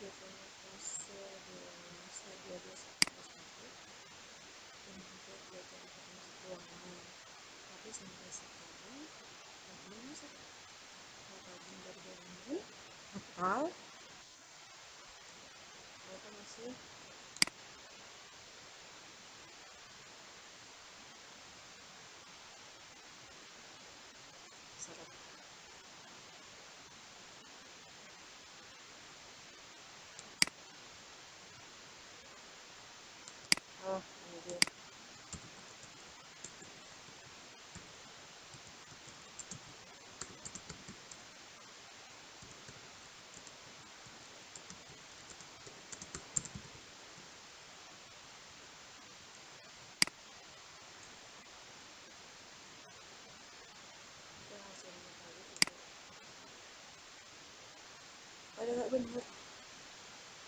biasanya fase dewasa 12-11 dan juga belajar informasi keuangan. Tapi sampai sekarang gimana sih? Bakal dari dirimu atau mereka masih seret? Oh, ini dia. Itu hasilnya tadi juga ada nggak benar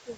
tuh.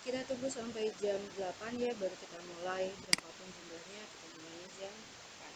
Kita tunggu sampai jam 8 ya, baru kita mulai. Berapapun jumlahnya, kita mulainya jam 8.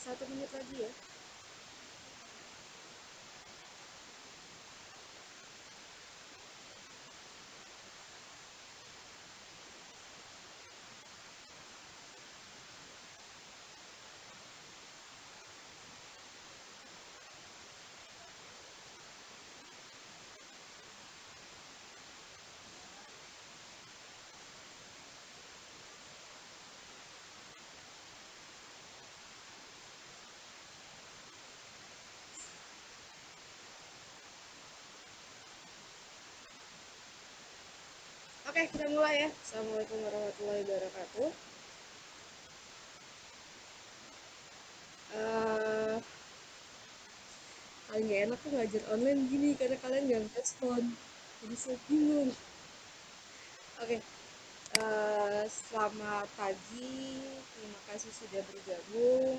1 menit lagi ya. Oke, kita mulai ya. Assalamualaikum warahmatullahi wabarakatuh. eh Paling gak enak tuh ngajar online gini karena kalian gak respon. Jadi saya bingung. Oke, selamat pagi. Terima kasih sudah bergabung.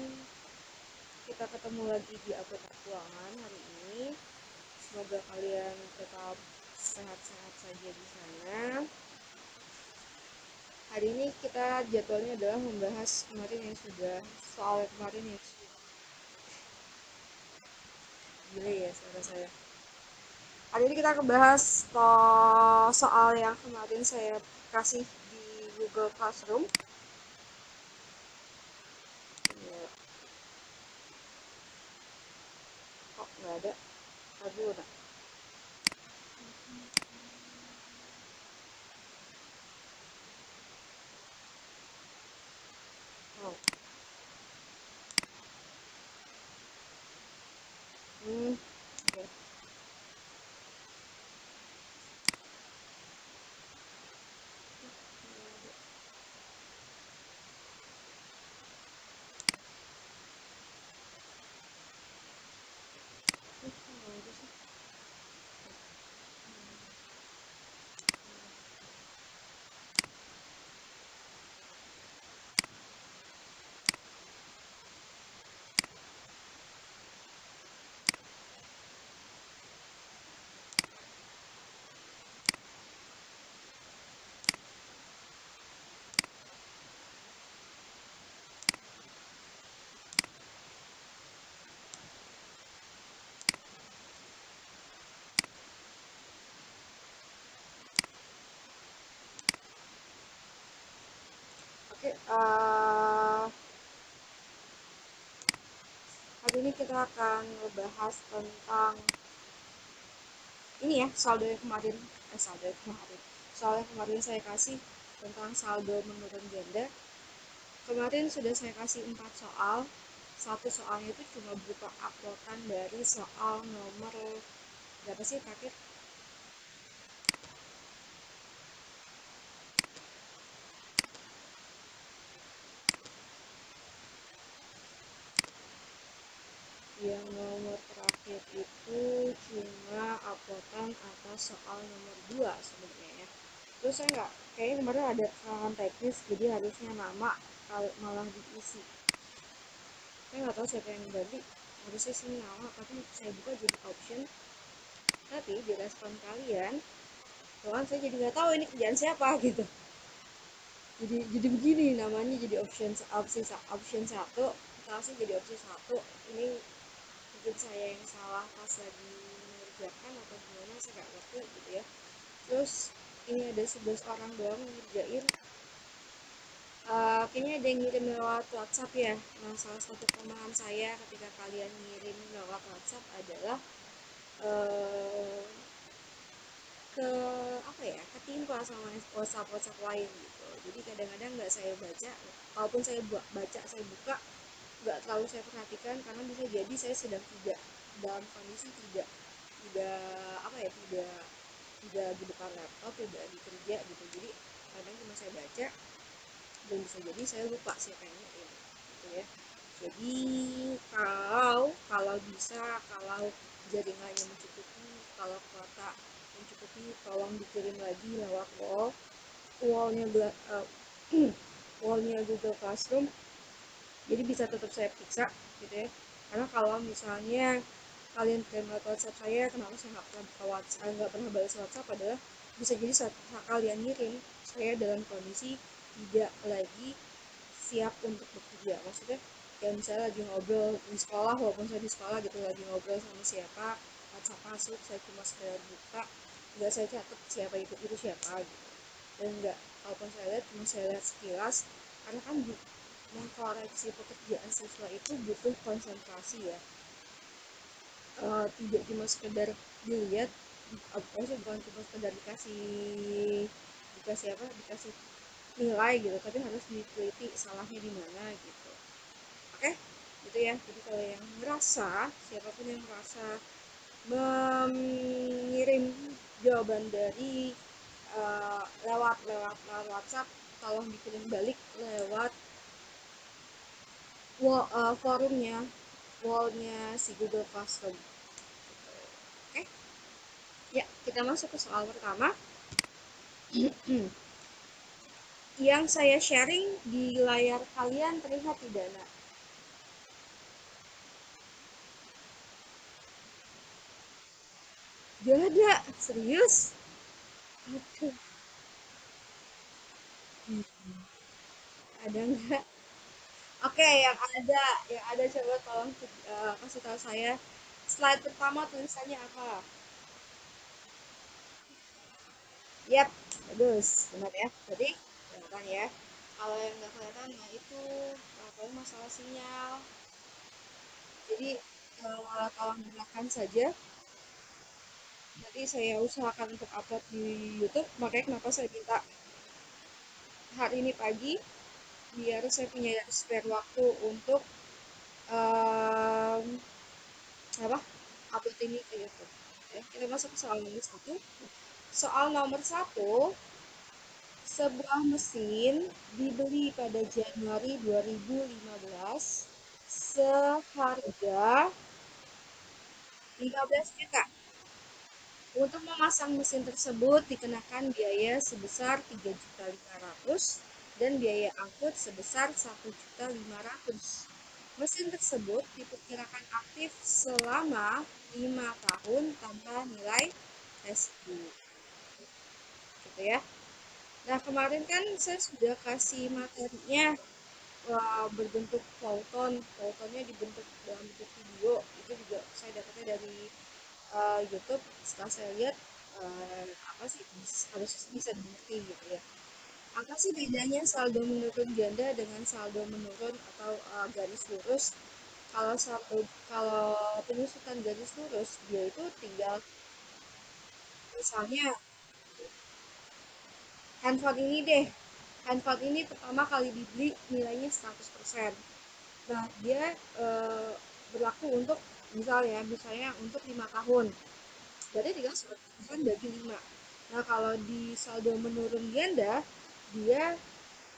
Kita ketemu lagi di Apotek Keuangan hari ini. Semoga kalian tetap sehat-sehat saja di sana. Hari ini kita jadwalnya adalah membahas kemarin yang sudah soal kemarin yang sudah gila ya suara saya. Hari ini kita akan bahas soal yang kemarin saya kasih di Google Classroom. Ya, kok nggak ada? Aduh, nah. Oh. Oke. Oke, hari ini kita akan membahas tentang ini ya, saldo yang kemarin, soal yang kemarin saya kasih tentang saldo menurun ganda. Kemarin sudah saya kasih 4 soal. Satu soalnya itu cuma berupa uploadan dari soal nomor berapa sih terakhir? Yang nomor terakhir itu cuma uploadan atas soal nomor 2 sebenarnya ya. Terus saya nggak, kayaknya kemarin ada kesalahan teknis, jadi harusnya nama malah diisi. Saya nggak tahu siapa yang ganti, harusnya sini nama, tapi saya buka jadi option. Tapi di respon kalian, bahkan saya jadi nggak tahu ini kerjaan siapa gitu. Jadi begini namanya, jadi option satu, salah jadi option satu. Ini mungkin saya yang salah pas lagi mengerjakan atau gimana, saya nggak ngerti gitu ya. Terus ini ada 11 orang doang yang ngerjain. Kayaknya ada yang ngirim lewat WhatsApp ya. Nah, salah satu kelemahan saya ketika kalian ngirim lewat WhatsApp adalah uh, ke apa ya, ketimpa sama WhatsApp lain gitu. Jadi kadang-kadang nggak saya baca, kalaupun saya baca, saya buka, nggak terlalu saya perhatikan karena bisa jadi saya sedang tidak dalam kondisi tidak tidak apa ya, tidak di depan laptop, tidak di kerja gitu. Jadi kadang cuma saya baca dan bisa jadi saya lupa siapa yang ngirim gitu ya. Jadi kalau bisa, kalau jaringannya mencukupi, kalau kuota mencukupi, tolong dikirim lagi lewat wallnya wallnya Google Classroom, jadi bisa tetap saya periksa gitu ya. Karena kalau misalnya kalian kirim lewat WhatsApp saya, kenapa saya nggak pernah balas WhatsApp adalah bisa jadi saat kalian ngirim, saya dalam kondisi tidak lagi siap untuk bekerja. Maksudnya kayak misalnya lagi ngobrol di sekolah, walaupun saya di sekolah gitu, lagi ngobrol sama siapa, WhatsApp masuk, saya cuma sekedar buka, nggak saya catat siapa itu siapa gitu. Dan nggak, kalaupun saya lihat cuma saya lihat sekilas, karena kan mengkoreksi pekerjaan siswa itu butuh konsentrasi ya. Tidak cuma sekedar dilihat, maksudnya bukan cuma sekedar dikasih dikasih apa dikasih nilai gitu, tapi harus diteliti salahnya di mana gitu. Oke, gitu ya. Jadi kalau yang merasa, siapapun yang merasa mengirim jawaban dari lewat WhatsApp, tolong dikirim balik lewat forumnya, wallnya si Google Classroom. Oke, ya kita masuk ke soal pertama. Yang saya sharing di layar kalian terlihat tidak, nak? Gak ada, serius? Aduh, ada nggak? Oke, yang ada coba tolong kasih tahu saya. Slide pertama tulisannya apa? Yap, bagus, benar ya. Jadi kelihatan ya. Kalau yang nggak kelihatan, nah itu paling masalah sinyal. Jadi tolong dengarkan saja. Nanti saya usahakan untuk upload di YouTube. Makanya kenapa saya minta hari ini pagi, biar saya punya spare waktu untuk em, apa upload ini ke YouTube. Ya, kita masuk ke soal nomor satu. Soal nomor satu, sebuah mesin dibeli pada Januari 2015 seharga 15 juta. Untuk memasang mesin tersebut dikenakan biaya sebesar 3.500.000 dan biaya angkut sebesar 1.500.000. Mesin tersebut diperkirakan aktif selama 5 tahun tanpa nilai residu. Gitu ya. Nah, kemarin kan saya sudah kasih materinya berbentuk Photon. Photonnya dibentuk dalam bentuk video. Itu juga saya dapatnya dari YouTube. Setelah saya lihat apa sih, harus bisa dimengerti gitu ya. Apa sih bedanya saldo menurun ganda dengan saldo menurun atau garis lurus? Kalau penyusutan garis lurus, dia itu tinggal, misalnya handphone ini deh. Handphone ini pertama kali dibeli nilainya 100%. Nah, dia berlaku untuk misalnya untuk 5 tahun. Berarti tinggal 100% bagi 5. Nah, kalau di saldo menurun ganda, dia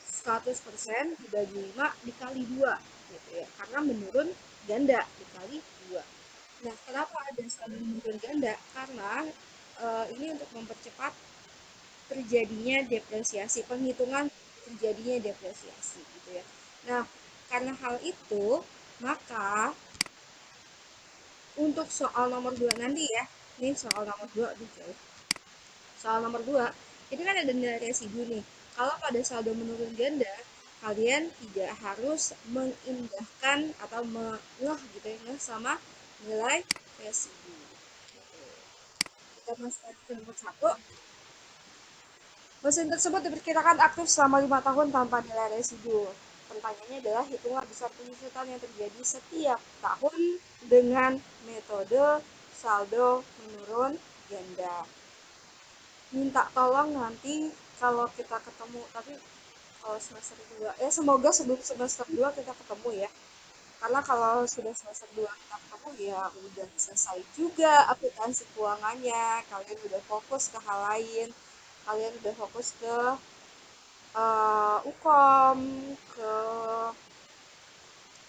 100% dibagi 5 dikali 2 gitu ya. Karena menurun ganda dikali 2. Nah, kenapa ada saldo menurun ganda? Karena ini untuk mempercepat terjadinya depresiasi, penghitungan terjadinya depresiasi gitu ya. Nah, karena hal itu, maka untuk soal nomor 2 nanti ya, ini soal nomor 2 jauh. Soal nomor 2, ini kan ada nilai residu nih. Kalau pada saldo menurun ganda, kalian tidak harus mengindahkan atau mengeh gitu ya, ngeh sama nilai residu. Kita masuk ke nomor 1. Mesin tersebut diperkirakan aktif selama 5 tahun tanpa nilai residu. Pertanyaannya adalah hitunglah besar penyusutan yang terjadi setiap tahun dengan metode saldo menurun ganda. Minta tolong nanti kalau kita ketemu, tapi kalau semester 2 semoga sebelum semester 2 kita ketemu ya. Karena kalau sudah semester 2 kita ketemu ya udah selesai juga akuntansi keuangannya, kalian udah fokus ke hal lain, kalian udah fokus ke UKOM, ke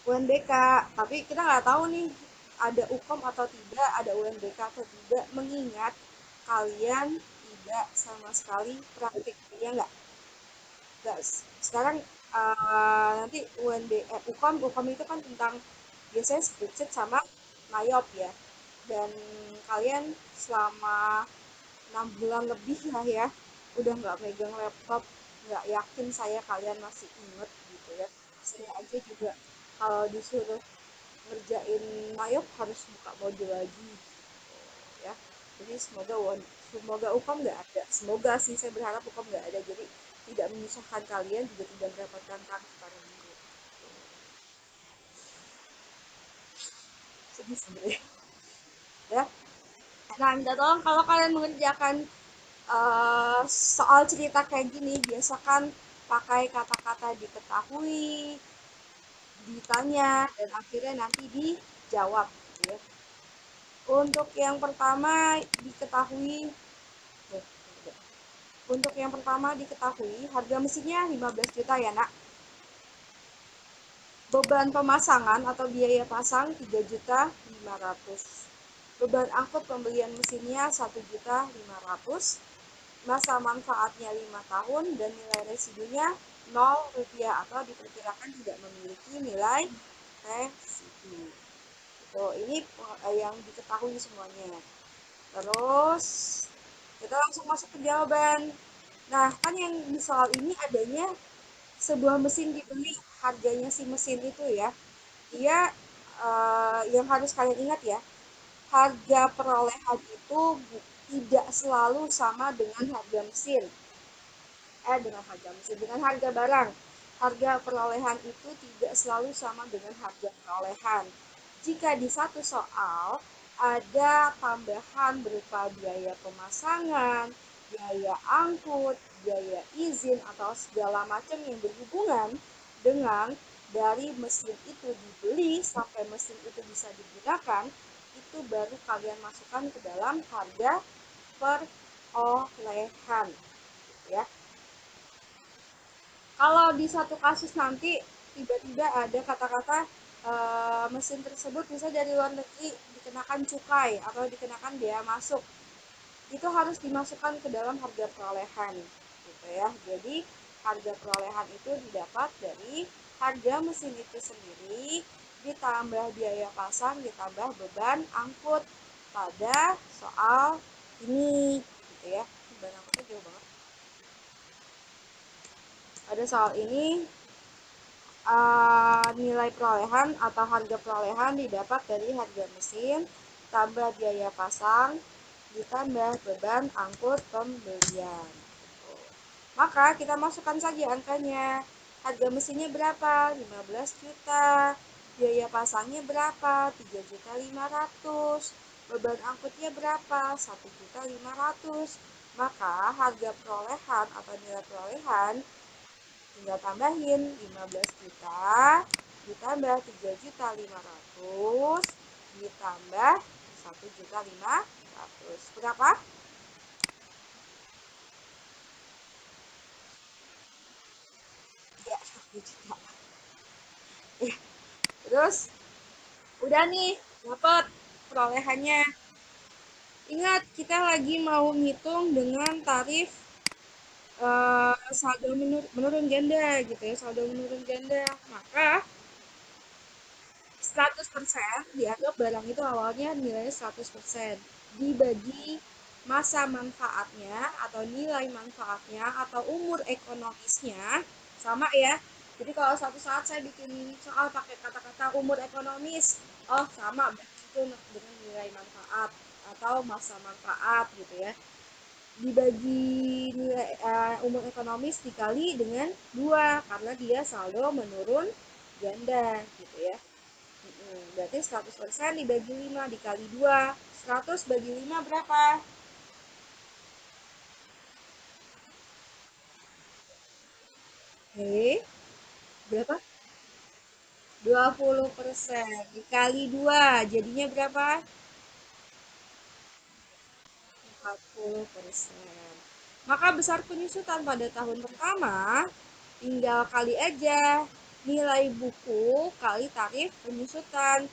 UNBK, tapi kita nggak tahu nih ada UKOM atau tidak, ada UNBK atau tidak, mengingat kalian tidak sama sekali praktik, ya nggak? Nggak. Sekarang nanti UKOM itu kan tentang biasanya spreadsheet sama mayop ya, dan kalian selama 6 bulan lebih lah ya udah nggak megang laptop, nggak yakin saya kalian masih inget gitu ya. Saya aja juga Kalau disuruh ngerjain mayop harus buka modul lagi ya. Jadi semoga UKOM nggak ada. Semoga sih, saya berharap UKOM nggak ada. Jadi tidak menyusahkan kalian, juga tidak mendapatkan tarif para guru. Sedih sebenarnya ya. Nah, minta tolong kalau kalian mengerjakan soal cerita kayak gini, biasakan pakai kata-kata diketahui, ditanya, dan akhirnya nanti dijawab gitu ya. Untuk yang pertama diketahui, untuk yang pertama diketahui harga mesinnya 15 juta ya nak. Beban pemasangan atau biaya pasang 3.500.000. Beban angkut pembelian mesinnya 1.500.000. Masa manfaatnya 5 tahun dan nilai residunya 0 rupiah atau diperkirakan tidak memiliki nilai residu. Ini yang diketahui semuanya. Terus kita langsung masuk ke jawaban. Nah, kan yang di soal ini adanya sebuah mesin dibeli, harganya si mesin itu ya. Dia yang harus kalian ingat ya, harga perolehan itu tidak selalu sama dengan harga mesin. Dengan harga mesin, dengan harga barang. Harga perolehan itu tidak selalu sama dengan harga perolehan. Jika di satu soal ada tambahan berupa biaya pemasangan, biaya angkut, biaya izin, atau segala macam yang berhubungan dengan dari mesin itu dibeli sampai mesin itu bisa digunakan, itu baru kalian masukkan ke dalam harga perolehan ya. Kalau di satu kasus nanti tiba-tiba ada kata-kata mesin tersebut bisa dari luar negeri dikenakan cukai atau dikenakan biaya masuk, itu harus dimasukkan ke dalam harga perolehan gitu ya. Jadi harga perolehan itu didapat dari harga mesin itu sendiri ditambah biaya pasang ditambah beban angkut pada soal ini gitu ya. Beban angkutnya jauh banget. Pada soal ini nilai perolehan atau harga perolehan didapat dari harga mesin tambah biaya pasang ditambah beban angkut pembelian. Maka kita masukkan saja angkanya. Harga mesinnya berapa? 15 juta. Biaya pasangnya berapa? 3.500.000. Beban angkutnya berapa? 1.500.000. Maka harga perolehan atau nilai perolehan tinggal tambahin 15 juta ditambah 3.500.000 ditambah 1.500.000 berapa? Ya, 1 juta. Terus udah nih dapat perolehannya. Ingat, kita lagi mau ngitung dengan tarif saldo menurun ganda gitu ya, saldo menurun ganda. Maka 100% dianggap barang itu awalnya nilainya 100%. Dibagi masa manfaatnya atau nilai manfaatnya atau umur ekonomisnya sama ya. Jadi kalau suatu saat saya bikin soal pakai kata-kata umur ekonomis, oh sama itu dengan nilai manfaat atau masa manfaat gitu ya. Dibagi nilai umur ekonomis dikali dengan 2 karena dia saldo menurun ganda gitu ya. Berarti 100% dibagi 5 dikali 2. 100 bagi 5 berapa? Oke, berapa? 20%. Dikali 2, jadinya berapa? 40%. Maka besar penyusutan pada tahun pertama, tinggal kali aja nilai buku kali tarif penyusutan.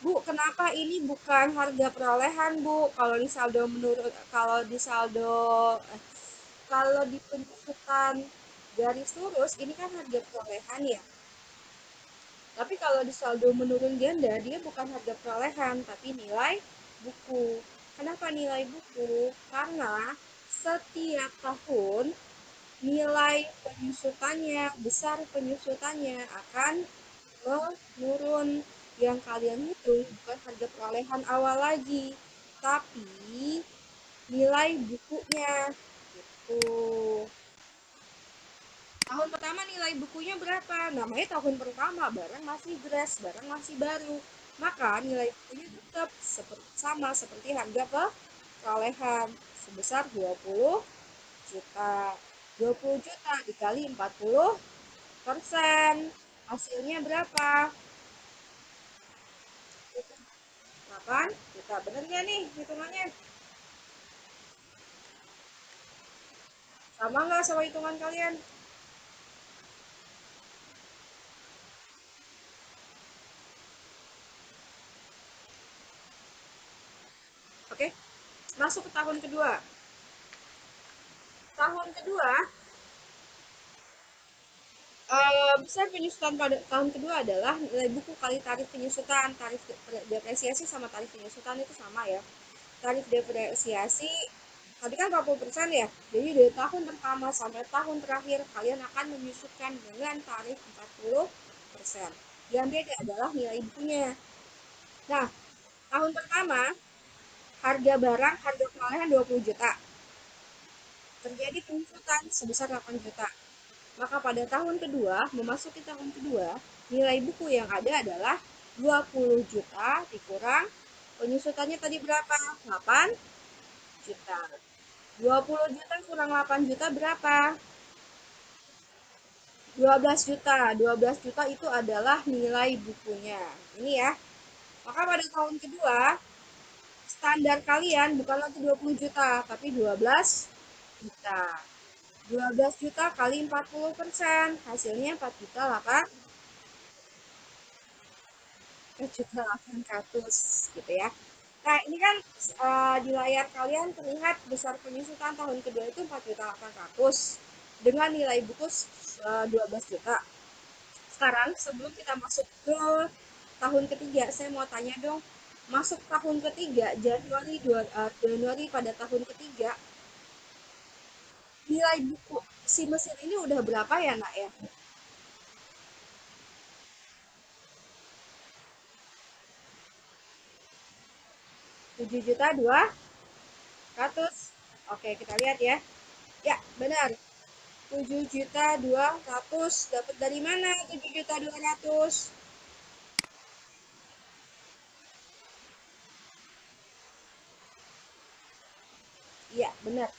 Bu, kenapa ini bukan harga perolehan, Bu? Kalau di saldo menurut kalau di saldo eh, kalau di penyusutan garis lurus ini kan harga perolehan ya. Tapi kalau di saldo menurun ganda dia bukan harga perolehan tapi nilai buku. Kenapa nilai buku? Karena setiap tahun nilai penyusutannya, besar penyusutannya akan menurun. Yang kalian hitung bukan harga perolehan awal lagi, tapi nilai bukunya. Gitu. Tahun pertama nilai bukunya berapa? Namanya tahun pertama, barang masih fresh, barang masih baru. Maka nilai bukunya tetap seperti sama seperti harga perolehan sebesar 20 juta. 20 juta dikali 40%. Hasilnya berapa? 8 juta. Bener nggak nih hitungannya? Sama nggak sama hitungan kalian? Oke, masuk ke tahun kedua. Tahun kedua, besar penyusutan pada tahun kedua adalah nilai buku kali tarif penyusutan. Tarif depresiasi sama tarif penyusutan itu sama ya. Tarif depresiasi tadi kan 40% ya. Jadi dari tahun pertama sampai tahun terakhir kalian akan menyusutkan dengan tarif 40%. Yang beda adalah nilai bukunya. Nah, tahun pertama harga barang harga perolehan 20 juta. Terjadi penyusutan sebesar 8 juta. Maka pada tahun kedua, memasuki tahun kedua, nilai buku yang ada adalah 20 juta dikurang penyusutannya tadi berapa? 8 juta. 20 juta kurang 8 juta berapa? 12 juta. 12 juta itu adalah nilai bukunya. Ini ya. Maka pada tahun kedua, standar kalian bukan lagi 20 juta, tapi 12 juta. 12 juta kali 40%, hasilnya 4 juta 8 juta 800 gitu ya. Nah, ini kan di layar kalian terlihat besar penyusutan tahun kedua itu 4 juta 800 dengan nilai buku 12 juta. Sekarang sebelum kita masuk ke tahun ketiga, saya mau tanya dong, masuk tahun ketiga Januari pada tahun ketiga, nilai buku si mesin ini udah berapa ya, Nak ya? 7 juta 200. Oke, kita lihat ya. Ya, benar. 7 juta 200. Dapat dari mana 7 juta 200? Iya, benar.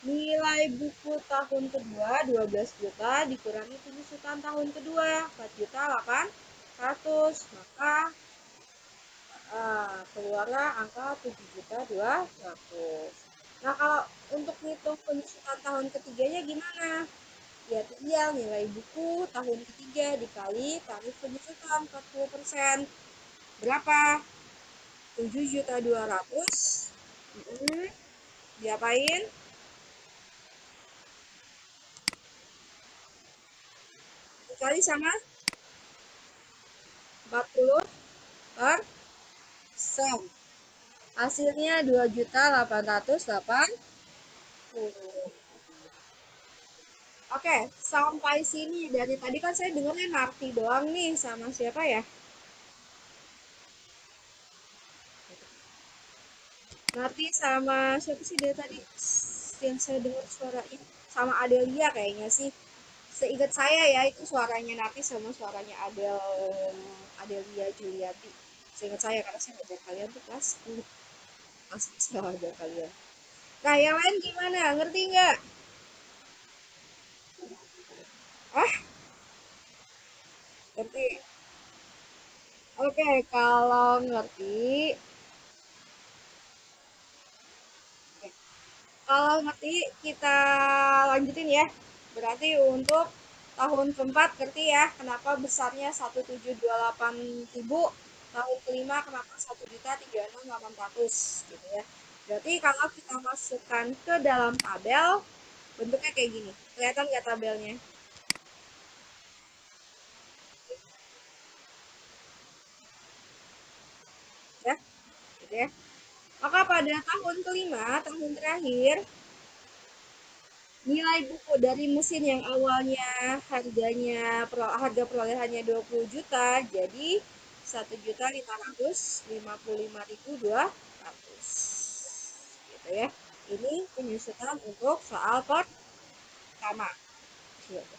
Nilai buku tahun kedua 12 juta dikurangi penyusutan tahun kedua 4 juta 800. Maka keluarlah angka 7 juta 200. Nah, kalau untuk ngitung penyusutan tahun ketiganya gimana? Ya tinggal nilai buku tahun ketiga dikali tarif penyusutan 40%. Berapa? 7 juta 200. Hmm, diapain? Dikali sama 40%. Hasilnya 2 juta 880. Oke, sampai sini dari tadi kan saya dengarnya Narti doang nih sama siapa ya? Narti sama siapa sih dia tadi yang saya dengar suaranya? Sama Adelia kayaknya sih. Seingat saya ya itu suaranya Narti sama suaranya Adelia Juliati. Seingat saya karena saya ngajar kalian tuh kelas 10. Kelas 10 saya ngajar kalian. Nah, yang lain gimana? Ngerti nggak? Ah, ngerti. Oke, kalau ngerti, kalau ngerti kita lanjutin ya. Berarti untuk tahun keempat ngerti ya kenapa besarnya 1.728.000, tahun kelima kenapa 1.306.800 gitu ya. Berarti kalau kita masukkan ke dalam tabel bentuknya kayak gini. Kelihatan nggak tabelnya? Ya, gitu ya. Maka pada tahun kelima, tahun terakhir, Nilai buku dari mesin yang awalnya harga perolehannya 20 juta jadi 1.555.200 gitu ya. Ini penyusutan untuk soal pertama gitu.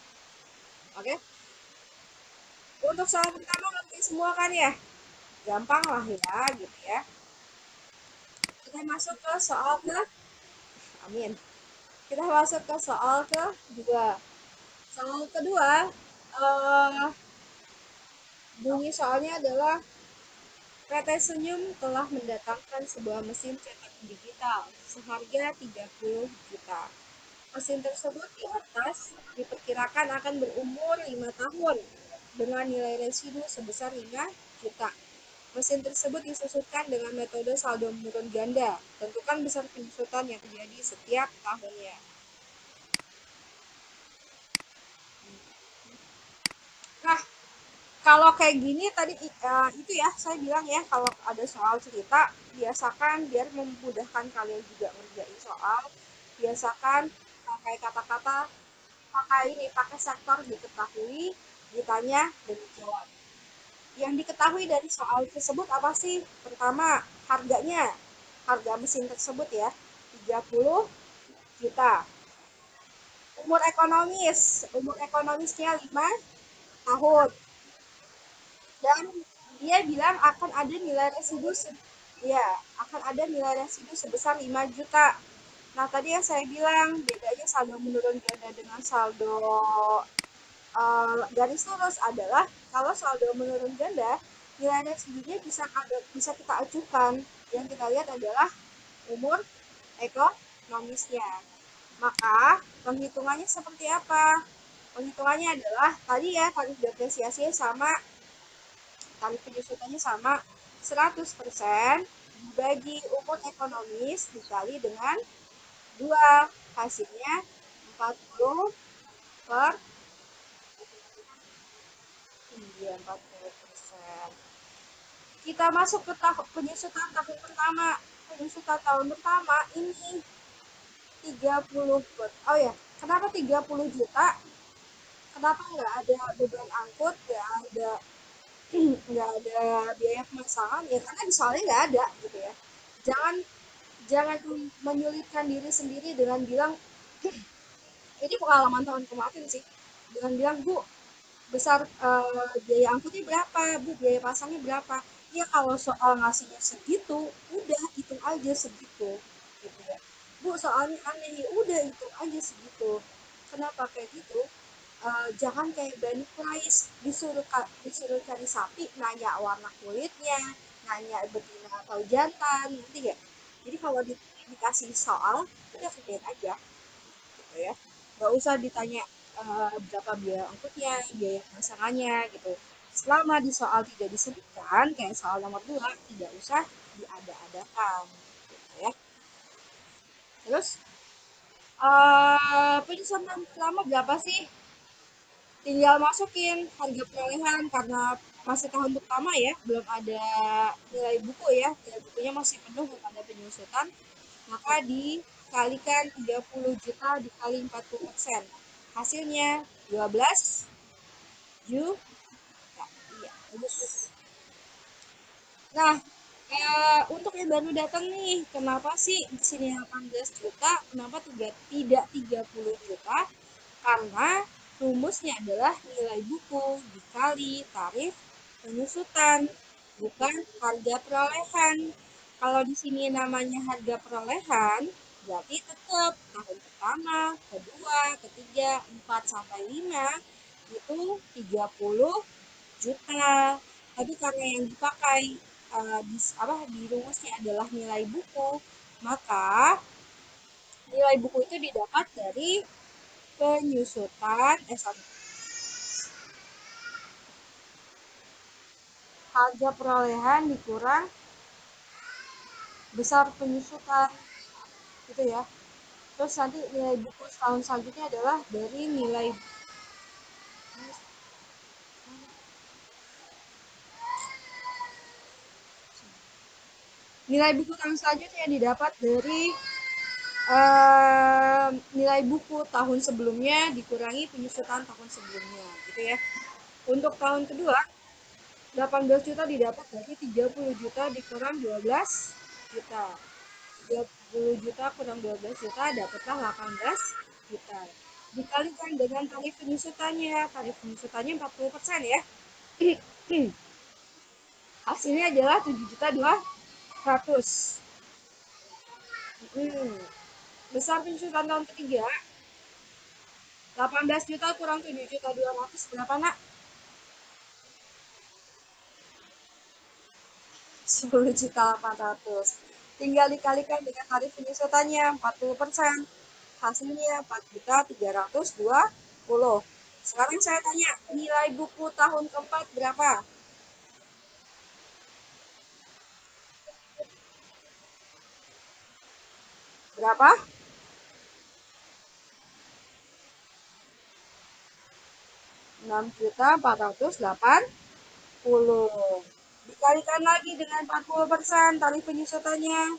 Oke, untuk soal pertama ngerti semua kan ya, gampang lah ya gitu ya. Kita masuk ke soal ke amin, kita masuk ke soal kedua. Soal kedua, eh, bunyi soalnya adalah PT Senyum telah mendatangkan sebuah mesin cetak digital seharga 30 juta. Mesin tersebut di atas diperkirakan akan berumur 5 tahun dengan nilai residu sebesar 5 juta. Mesin tersebut disusutkan dengan metode saldo menurun ganda. Tentukan besar penyusutan yang terjadi setiap tahunnya. Nah, kalau kayak gini tadi itu ya saya bilang ya, kalau ada soal cerita biasakan biar memudahkan kalian juga ngerjain soal. Biasakan pakai kata-kata, pakai sektor diketahui, ditanya dan dijawab. Yang diketahui dari soal tersebut apa sih? Pertama, harganya. Harga mesin tersebut ya, 30 juta. Umur ekonomisnya 5 tahun. Dan dia bilang akan ada nilai residu ya, akan ada nilai residu sebesar 5 juta. Nah, tadi yang saya bilang bedanya saldo menurun ganda dengan saldo garis lurus adalah kalau saldo menurun ganda, nilai residunya bisa kita acukan. Yang kita lihat adalah umur ekonomisnya. Maka penghitungannya seperti apa? Penghitungannya adalah tadi ya, tarif depresiasinya sama, tarif penyusutannya sama, 100% dibagi umur ekonomis dikali dengan 2, hasilnya 40 per 3, 40%. Kita masuk ke penyusutan tahun pertama. Penyusutan tahun pertama ini 30, oh ya, kenapa 30 juta? Kenapa nggak ada beban angkut, nggak ada biaya pemasangan ya, karena di soalnya nggak ada gitu ya. Jangan jangan menyulitkan diri sendiri dengan bilang, ini pengalaman tahun kemarin sih, dengan bilang, bu, besar biaya angkutnya berapa, bu, biaya pasangnya berapa. Ya kalau soal ngasihnya segitu, udah hitung aja segitu gitu ya. Bu, soalnya aneh, ya udah hitung aja segitu. Kenapa kayak gitu? Jangan kayak Bani Price, disuruh cari sapi, nanya warna kulitnya, nanya betina atau jantan, nanti ya. Jadi kalau dikasih soal, udah kerjain aja gitu ya, nggak usah ditanya berapa biaya angkutnya, biaya pemasangannya gitu. Selama di soal tidak disebutkan, kayak soal nomor 2 tidak usah diada-adakan gitu ya. Terus penyusunan pertama berapa sih? Tinggal masukin harga perolehan karena masih tahun pertama ya, belum ada nilai buku ya, nilai bukunya masih penuh, belum ada penyusutan. Maka dikalikan 30 juta dikali 40%. Hasilnya 12 juta. Iya, bagus. Nah, untuk yang baru datang nih, kenapa sih di sini 18 juta, kenapa tidak 30 juta? Karena rumusnya adalah nilai buku dikali tarif penyusutan, bukan harga perolehan. Kalau di sini namanya harga perolehan, berarti tetap tahun pertama, kedua, ketiga, 4 sampai 5 itu 30 juta. Tapi karena yang dipakai di rumusnya adalah nilai buku, maka nilai buku itu didapat dari penyusutan harga perolehan dikurang besar penyusutan gitu ya. Terus nanti nilai buku setahun selanjutnya adalah dari nilai buku tahun selanjutnya yang didapat dari Nilai buku tahun sebelumnya dikurangi penyusutan tahun sebelumnya, gitu ya. Untuk tahun kedua, 18 juta didapat dari 30 juta dikurang 12 juta. 30 juta kurang 12 juta dapatlah 18 juta. Dikalikan dengan tarif penyusutannya. Tarif penyusutannya 40% ya. Hasilnya adalah 7 juta 200. Hmm. Besar penyusutan tahun ketiga, 18 juta kurang 7 juta 200 berapa nak? 10 juta 800. Tinggal dikalikan dengan tarif penyusutannya 40%. Hasilnya 4 juta 320. Sekarang saya tanya, nilai buku tahun keempat berapa? Berapa? 6 juta 480. Dikalikan lagi dengan 40% tarif penyusutannya.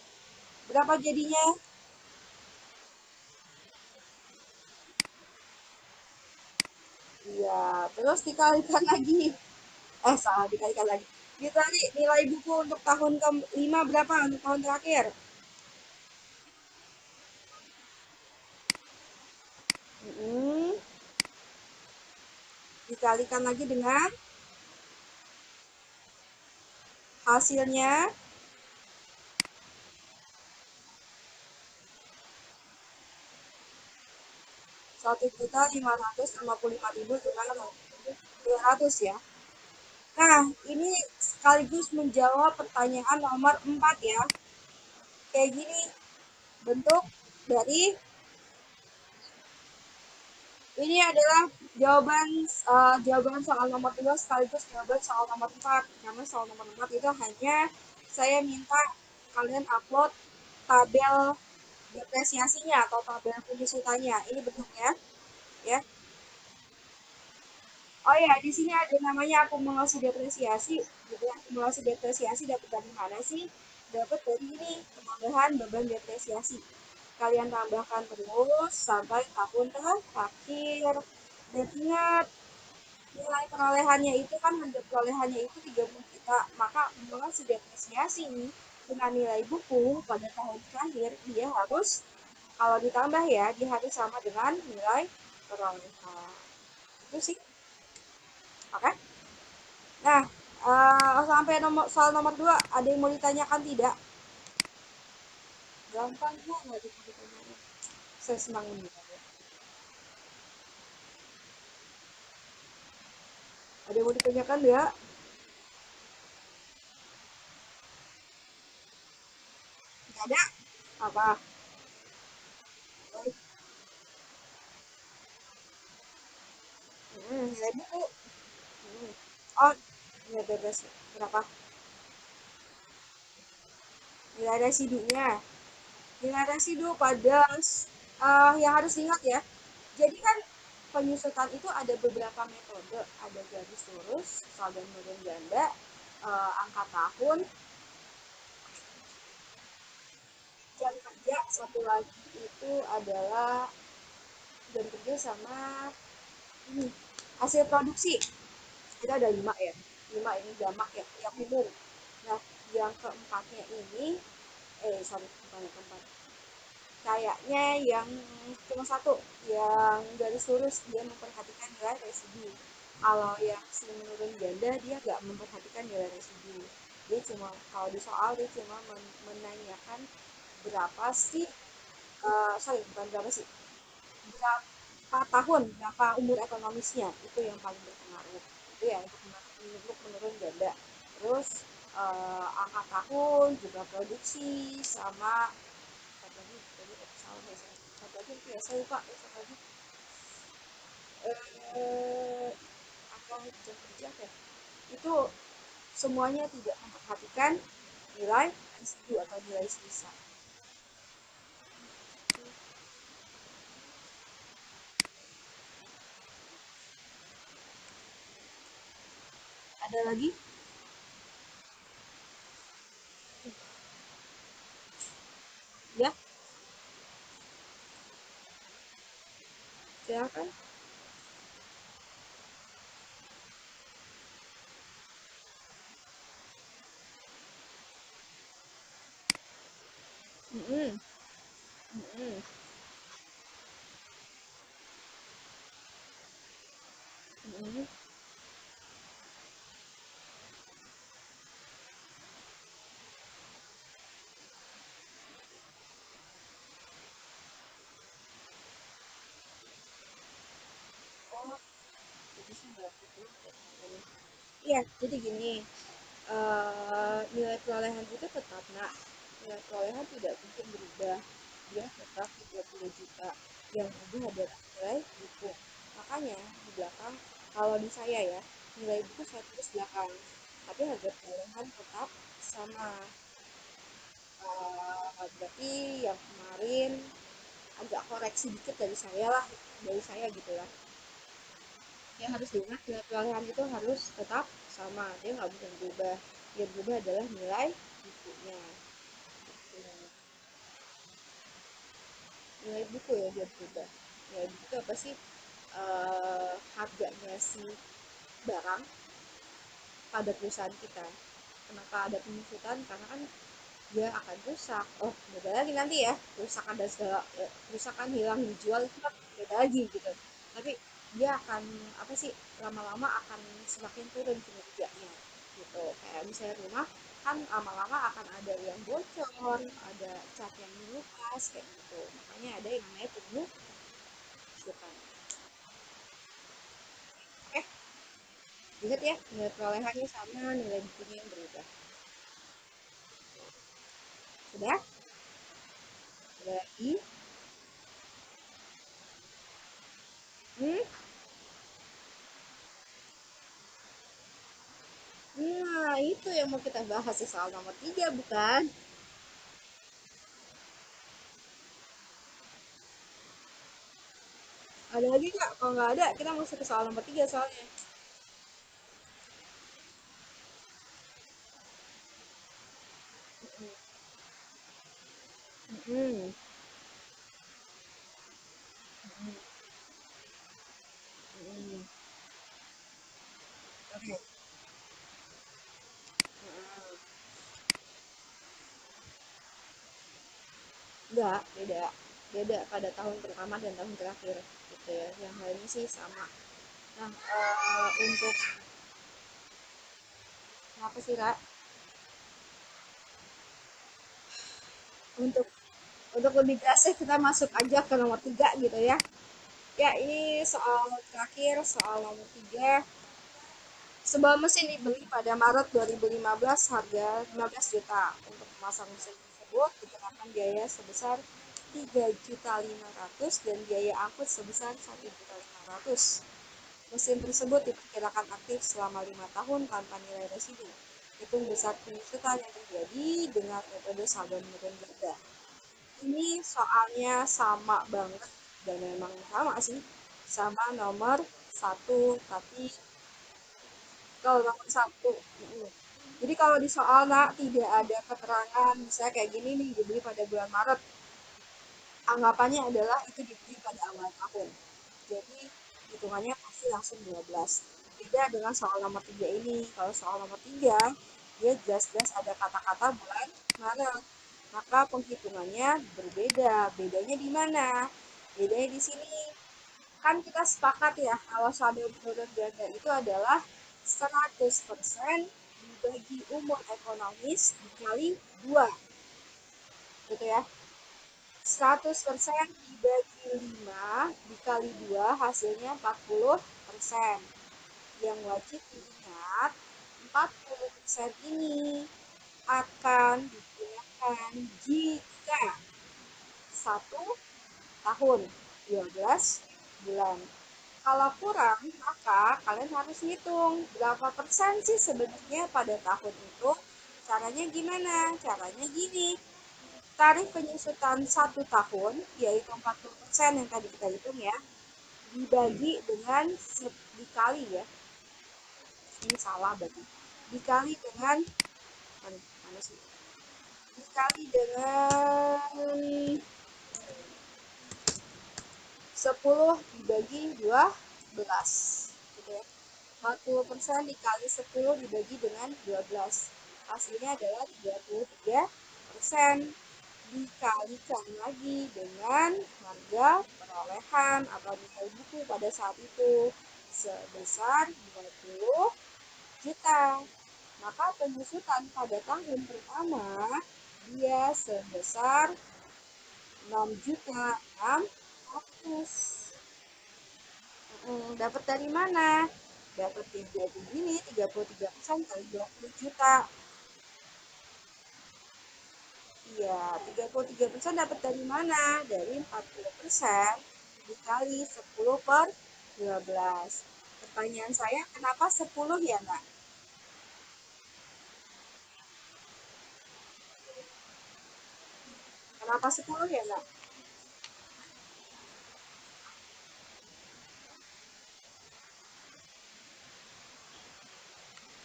Berapa jadinya? Iya, terus dikalikan lagi. Salah, dikalikan lagi. Kita nih nilai buku untuk tahun ke-5 berapa? Untuk tahun terakhir. Hmm, dikalikan lagi dengan hasilnya 1.555.200 ya. Nah, ini sekaligus menjawab pertanyaan nomor 4 ya. Kayak gini, bentuk dari ini adalah jawaban soal nomor 2 sekaligus jawaban soal nomor 4. Karena soal nomor 4 itu hanya saya minta kalian upload tabel depresiasinya atau tabel penyusutannya. Ini bentuknya ya. Oh ya, di sini ada namanya akumulasi depresiasi. Gitu ya. Akumulasi depresiasi dapat dari mana sih? Dapat dari ini penambahan beban depresiasi. Kalian tambahkan terus sampai tahun terakhir. Dan ingat, nilai perolehannya itu kan perolehannya itu 30 juta. Maka akumulasi depresiasi dengan nilai buku pada tahun terakhir dia harus kalau ditambah ya dia harus sama dengan nilai perolehan. Itu sih. Oke. Nah, sampai soal nomor 2 ada yang mau ditanyakan tidak? Gampang kok, nggak ada yang mau ditanyakan. Saya senang ini. Ada yang mau ditanyakan ya? Nggak ada? Apa? Nilai buku. Hmm. Oh, nilai bebas. Berapa? Nilai residunya. Nilai residu pada yang harus diingat ya. Jadi kan penyusutan itu ada beberapa metode. Ada garis lurus, saldo menurun ganda, angka tahun, jam kerja, satu lagi itu adalah jam kerja sama ini hasil produksi. Kita ada 5 ya, 5 ini jamak ya yang umum. Nah, yang keempatnya ini sorry, bukan yang keempat, kayaknya yang cuma satu yang garis lurus dia memperhatikan nilai residu. Kalau yang si menurun ganda dia nggak memperhatikan nilai residu. Dia cuma kalau di soal dia cuma menanyakan berapa sih, sorry bukan berapa sih, berapa tahun, berapa umur ekonomisnya, itu yang paling berpengaruh. Itu ya untuk menurun ganda. Terus angka tahun juga produksi sama satu lagi tadi salah ya, satu lagi itu ya saya lupa ya, satu lagi eh angka jam kerja ya. Itu semuanya tidak memperhatikan nilai residu atau nilai sisa. Ada lagi ya? Silakan. Mm-mm. Mm-mm. Mm-mm. Oh, jadi sih berarti dulu ya. Iya, jadi gini, nilai perolehan itu tetap, nak. Nilai perolehan tidak mungkin berubah. Dia tetap 30 juta. Yang berubah adalah nilai buku. Makanya di belakang, kalau di saya ya, nilai buku saya tulis belakang. Tapi harga perolehan tetap sama. Berarti yang kemarin agak koreksi dikit dari saya lah, dari saya gitu ya. Yang harus diingat, nilai perolehan itu harus tetap sama, dia nggak bisa berubah. Yang berubah adalah nilai bukunya. Gitu. Nilai buku ya dia berubah. Nilai buku itu apa sih? Harganya si barang pada perusahaan kita. Kenapa ada penyusutan? Karena kan dia akan rusak. Oh, beda lagi nanti ya. Rusak ada segala kerusakan, hilang, dijual itu kan beda lagi gitu. Tapi dia akan apa sih, lama-lama akan semakin turun kinerjanya gitu. Kayak misalnya rumah kan lama-lama akan ada yang bocor, ada cat yang mengelupas kayak gitu. Makanya ada yang namanya penyusutan. Eh, ingat ya, nilai perolehannya sama, nilai bukunya yang berubah. Sudah? Sudah lagi? Hmm? Nah, itu yang mau kita bahas di soal nomor 3, bukan? Ada lagi nggak? Kalau nggak ada, kita masuk ke soal nomor 3 soalnya. Hmm. Hmm. Oke. Enggak, beda. Beda pada tahun pertama dan tahun terakhir. Gitu ya. Yang lainnya sih sama. Nah, untuk apa sih, Kak? Untuk lebih jelasnya kita masuk aja ke nomor 3 gitu ya. Ya, ini soal terakhir, soal nomor 3. Sebuah mesin dibeli pada Maret 2015 harga 15 juta. Untuk memasang mesin tersebut dikenakan biaya sebesar 3.500.000 dan biaya angkut sebesar 1.500.000. Mesin tersebut diperkirakan aktif selama 5 tahun tanpa nilai residu. Hitung besar penyusutan yang terjadi dengan metode saldo menurun ganda. Ini soalnya sama banget dan memang sama sih, sama nomor satu, tapi kalau nomor satu. Jadi kalau di soal nak tidak ada keterangan, misalnya kayak gini nih, dibeli pada bulan Maret, anggapannya adalah itu dibeli pada awal tahun. Jadi hitungannya pasti langsung 12. Beda dengan soal nomor 3 ini. Kalau soal nomor 3, dia jelas-jelas ada kata-kata bulan Maret. Maka penghitungannya berbeda. Bedanya di mana? Bedanya di sini. Kan kita sepakat ya, kalau saldo menurun ganda itu adalah 100% dibagi umur ekonomis dikali 2, gitu ya. 100% dibagi 5 dikali 2 hasilnya 40%. Yang wajib diingat, 40% ini akan digunakan jika 1 tahun 12 bulan. Kalau kurang, maka kalian harus hitung berapa persen sih sebenarnya pada tahun itu. Caranya gimana? Caranya gini. Tarif penyusutan 1 tahun, yaitu 40% yang tadi kita hitung ya, dibagi dengan dikali ya. Ini salah berarti. Dikali dengan mana sih? Dikali dengan 10 dibagi 12 gitu ya. 40% dikali 10 dibagi dengan 12. Hasilnya adalah 33%. Dikalikan lagi dengan harga perolehan atau nilai buku pada saat itu sebesar 20 juta. Maka penyusutan pada tahun pertama dia sebesar 6 juta 600. Dapat dari mana? Dapat dari ini 33% kali 20 juta. Iya, 33% dapat dari mana? Dari 40% dikali 10 per 12. Pertanyaan saya, kenapa 10 ya, Nak? Kenapa 10 ya, Nak?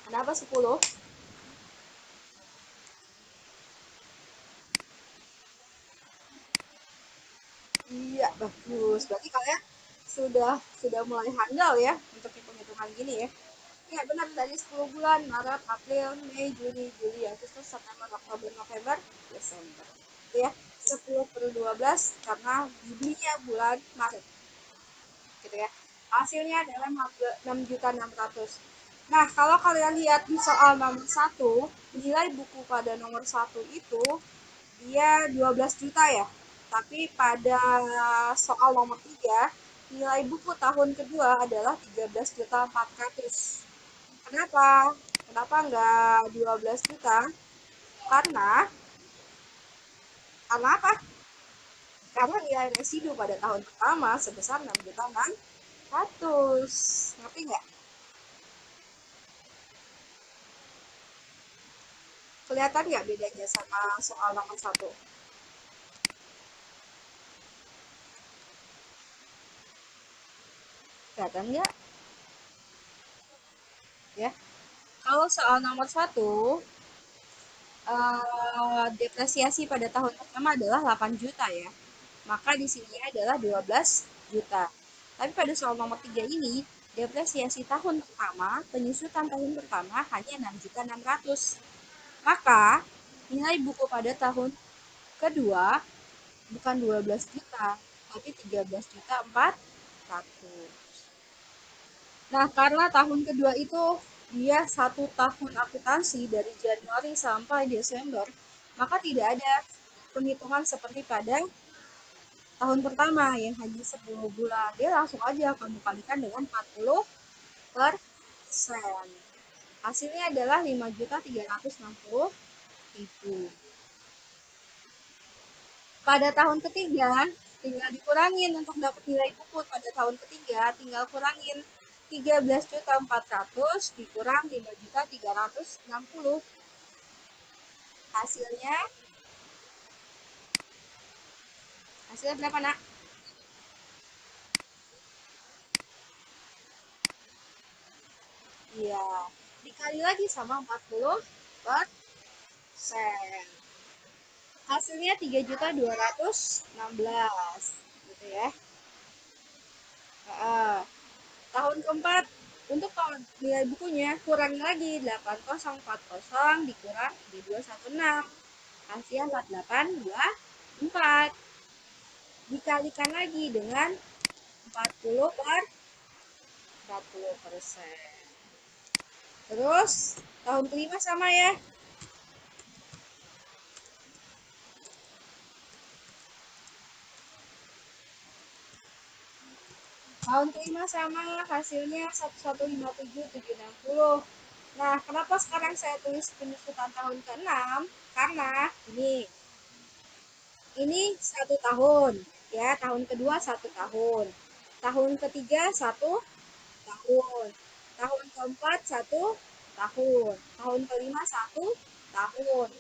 Kenapa 10? Iya, bagus. Berarti kalian sudah mulai handal ya untuk hitung-hitungan gini ya. Iya, benar, dari 10 bulan, Maret, April, Mei, Juni, Juli, Agustus, September, Oktober, November, Desember. Itu ya, 10 per 12 karena bibinya bulan Maret. Gitu ya. Hasilnya adalah 6.600.000. Nah, kalau kalian lihat di soal nomor satu, nilai buku pada nomor satu itu dia 12 juta ya. Tapi pada soal nomor 3, nilai buku tahun kedua adalah 13.400.000. Kenapa? Kenapa enggak 12 juta? Karena apa? Karena nilai residu pada tahun pertama sebesar 6.600.000. Ngerti nggak? Kelihatan nggak bedanya sama soal nomor satu? Kelihatan nggak? Ya. Kalau soal nomor satu, depresiasi pada tahun pertama adalah 8 juta ya. Maka di sini adalah 12 juta. Tapi pada soal nomor 3 ini, depresiasi tahun pertama, penyusutan tahun pertama hanya 6.600.000. Maka nilai buku pada tahun kedua bukan 12 juta, tapi 13 juta 400. Nah, karena tahun kedua itu dia 1 tahun akuntansi dari Januari sampai Desember, maka tidak ada penghitungan seperti pada tahun pertama yang hanya 10 bulan. Dia langsung aja kamu kalikan dengan 40%. Hasilnya adalah 5.360.000. Pada tahun ketiga, tinggal dikurangin untuk dapat nilai buku pada tahun ketiga, tinggal kurangin 13.400 dikurang 5.360. Hasilnya, hasilnya berapa, Nak? Iya, dikali lagi sama 40%. Hasilnya 3.216 gitu ya. Uh, tahun keempat, untuk tahun nilai bukunya kurang lagi 8040 dikurang 3216, hasilnya 4824, dikalikan lagi dengan 40%. Terus tahun kelima sama ya. Tahun kelima sama, hasilnya 1157.760. Nah, kenapa sekarang saya tulis penyusutan tahun ke-6? Karena ini 1 tahun, ya, tahun kedua 1 tahun, tahun ketiga 1 tahun, tahun keempat 1 tahun, tahun kelima 1 tahun.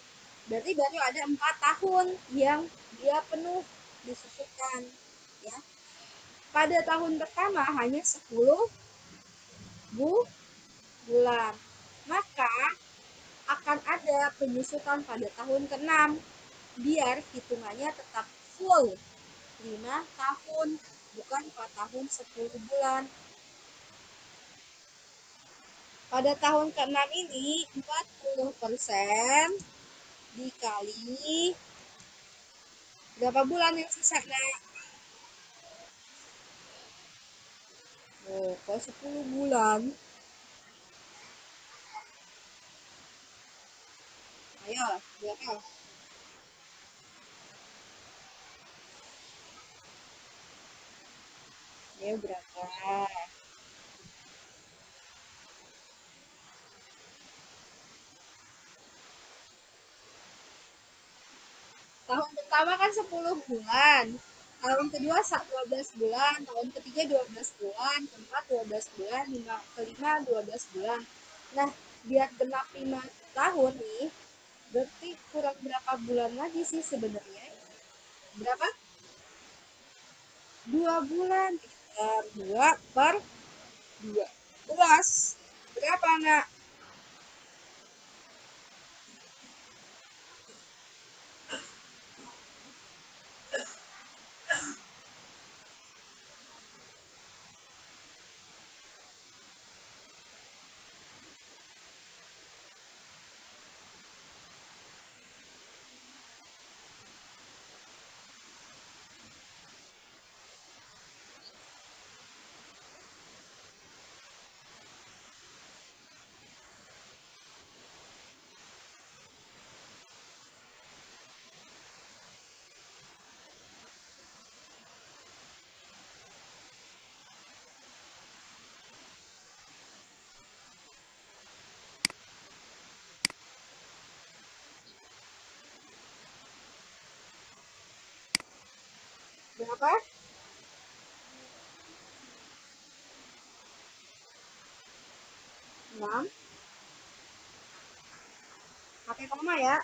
Berarti baru ada 4 tahun yang dia penuh disusutkan, ya. Pada tahun pertama hanya 10 bulan, maka akan ada penyusutan pada tahun ke-6 biar hitungannya tetap full 5 tahun. bukan 4 tahun 10 bulan. Pada tahun ke-6 ini 40% dikali berapa bulan yang sisa, Nak? Oh, kalau 10 bulan, ayo, berapa? Ya, berapa? Tahun pertama kan 10 bulan. Tahun kedua 12 bulan, tahun ketiga 12 bulan, keempat 12 bulan, kelima 12 bulan. Nah, biar genap 5 tahun nih, berarti kurang berapa bulan lagi sih sebenarnya? Berapa? 2 bulan. Per 2 per 12. Berapa, Nak? Berapa? 6. Pakai koma ya.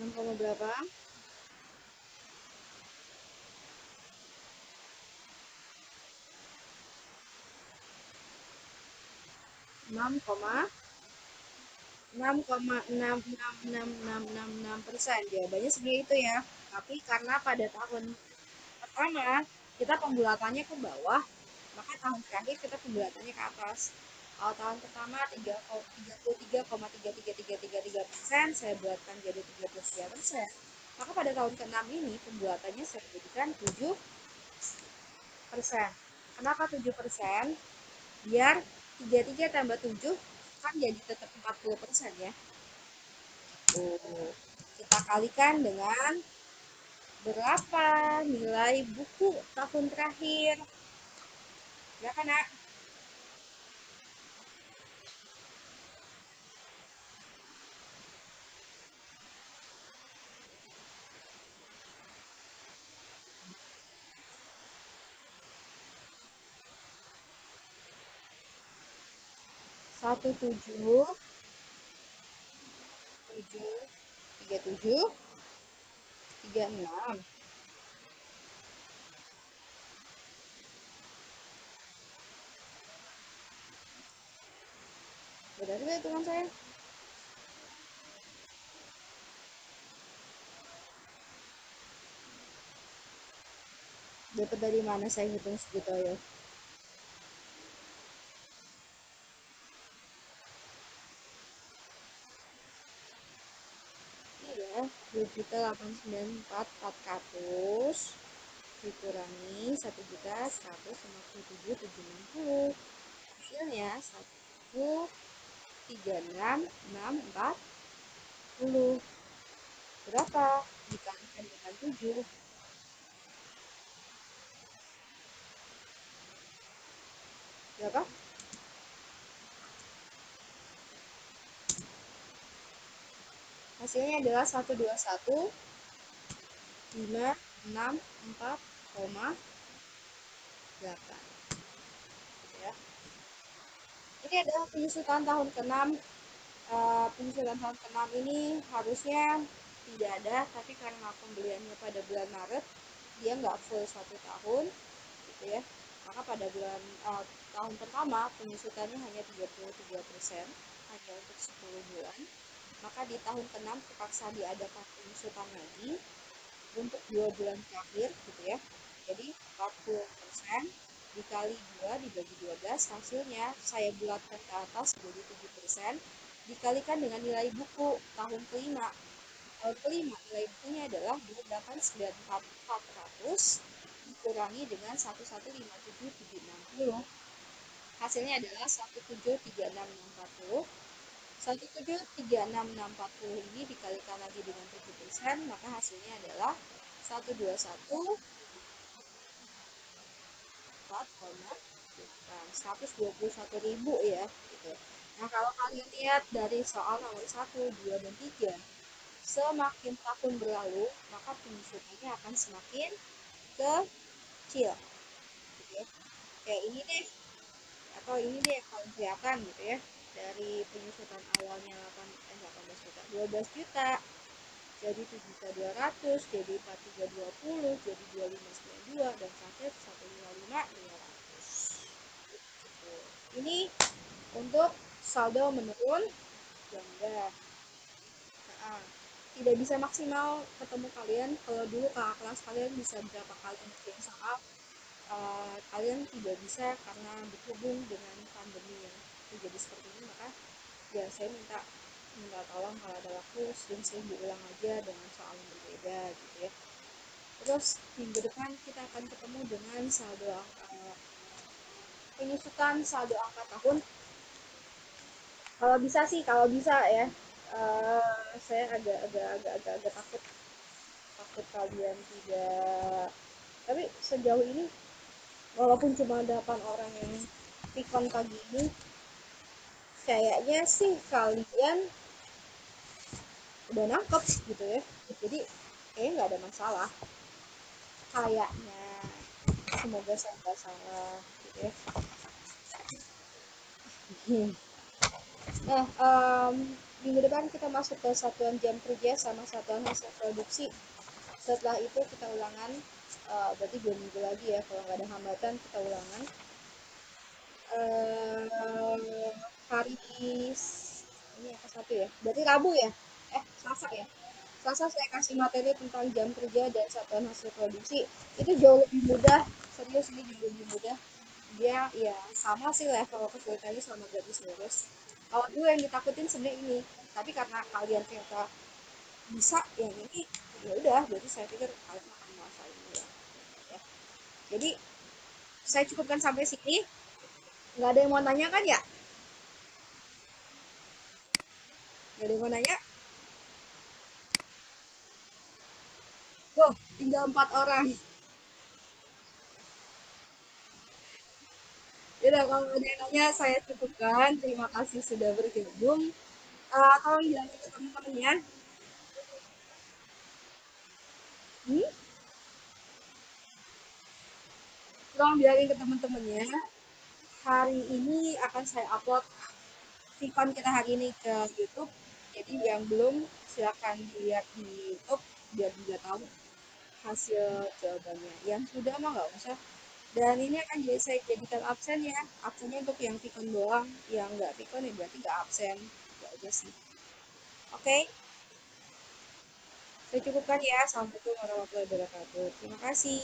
6 koma berapa? 6, 6,66666%. Jawabannya sebenarnya itu ya. Tapi karena pada tahun pertama kita pembulatannya ke bawah, maka tahun terakhir kita pembulatannya ke atas. Kalau tahun pertama 33,33333%, saya buatkan jadi 33%. Maka pada tahun ke-6 ini pembulatannya saya jadikan 7%. Kenapa 7%? Biar 33 tambah 7 kan jadi tetap 40% ya. Kita kalikan dengan berapa nilai buku tahun terakhir. Berapa, Nak? 17, 7, 37, 36. Benar nggak hitungan saya? Dapat dari mana saya hitung segitu ya? Iya, 2.894.400 dikurangi 1.157.760. Hasilnya 1.3664. Berapa dikalikan dengan 7? Berapa? Hasilnya adalah 121.564,8. Ya. Ini adalah penyusutan tahun ke-6. Penyusutan tahun ke-6 ini harusnya tidak ada, tapi karena pembeliannya pada bulan Maret, dia nggak full 1 tahun. ya. Maka pada tahun pertama penyusutannya hanya 33%, hanya untuk 10 bulan. Maka di tahun ke-6 terpaksa diadakan penyusutan lagi untuk 2 bulan terakhir gitu ya. Jadi 40% dikali 2 dibagi 12, hasilnya saya bulatkan ke atas jadi 7%, dikalikan dengan nilai buku tahun kelima. Tahun kelima nilai bukunya adalah 289.400 dikurangi dengan 1157760. Hasilnya adalah 1736640. 1736640 ini dikalikan lagi dengan 7%, maka hasilnya adalah 121,4,121.000 ya gitu. Nah, kalau kalian lihat dari soal nomor 1, 2, dan 3, semakin tahun berlalu, maka penyusutannya akan semakin kecil gitu ya. Kayak ini deh, atau ini deh paling kelihatan gitu ya. Dari penyusutan awalnya 18 juta, 12 juta, jadi 7.200.000, jadi 4.320, jadi 2.592, dan terakhir 1.55.200. Ini untuk saldo menurun ganda. Nah, tidak bisa maksimal ketemu kalian kalau dulu kakak kelas kalian bisa berapa kali ngerjain soal, kalian tidak bisa karena berhubung dengan pandemi yang terjadi seperti ini. Maka ya saya minta minta tolong kalau ada waktu sering-sering diulang aja dengan soal yang berbeda gitu ya. Terus minggu depan kita akan ketemu dengan penyusutan saldo angka tahun. Kalau bisa sih, kalau bisa ya. Saya agak takut takut kalian tidak. Tapi sejauh ini walaupun cuma 8 orang yang pikon pagi ini, kayaknya sih kalian udah nangkep gitu ya. Jadi kayaknya nggak ada masalah. Kayaknya, semoga saya nggak salah gitu ya. Nah, minggu depan kita masuk ke satuan jam kerja sama satuan hasil produksi. Setelah itu kita ulangan, berarti 2 minggu lagi ya, kalau nggak ada hambatan kita ulangan. Hari ini apa, satu ya, berarti Rabu ya, Selasa ya. Selasa saya kasih materi tentang jam kerja dan satuan hasil produksi. Itu jauh lebih mudah, serius, ini jauh lebih mudah. Dia ya sama sih level kesulitannya sama garis lurus. Kalau dulu yang ditakutin sebenarnya ini, tapi karena kalian ternyata bisa yang ini, ya udah, jadi saya pikir kalian akan merasa ini ya. Jadi saya cukupkan sampai sini. Nggak ada yang mau nanya kan ya? Nggak ada yang mau nanya? Wow, tinggal 4 orang. Ya, kalau ada yang nanya saya cukupkan. Terima kasih sudah bergabung. Tolong bilangin ke teman-temannya. Hmm? Tolong bilangin ke teman-temannya. Hari ini akan saya upload Vicon kita hari ini ke YouTube. Jadi yang belum silakan dilihat di YouTube biar juga tahu hasil jawabannya. Yang sudah mah nggak usah. Dan ini akan jadi saya jadikan absen ya. Absennya untuk yang Vicon doang. Yang nggak Vicon ya berarti nggak absen. Itu aja sih. Oke, saya cukupkan ya. Assalamualaikum warahmatullahi wabarakatuh. Terima kasih.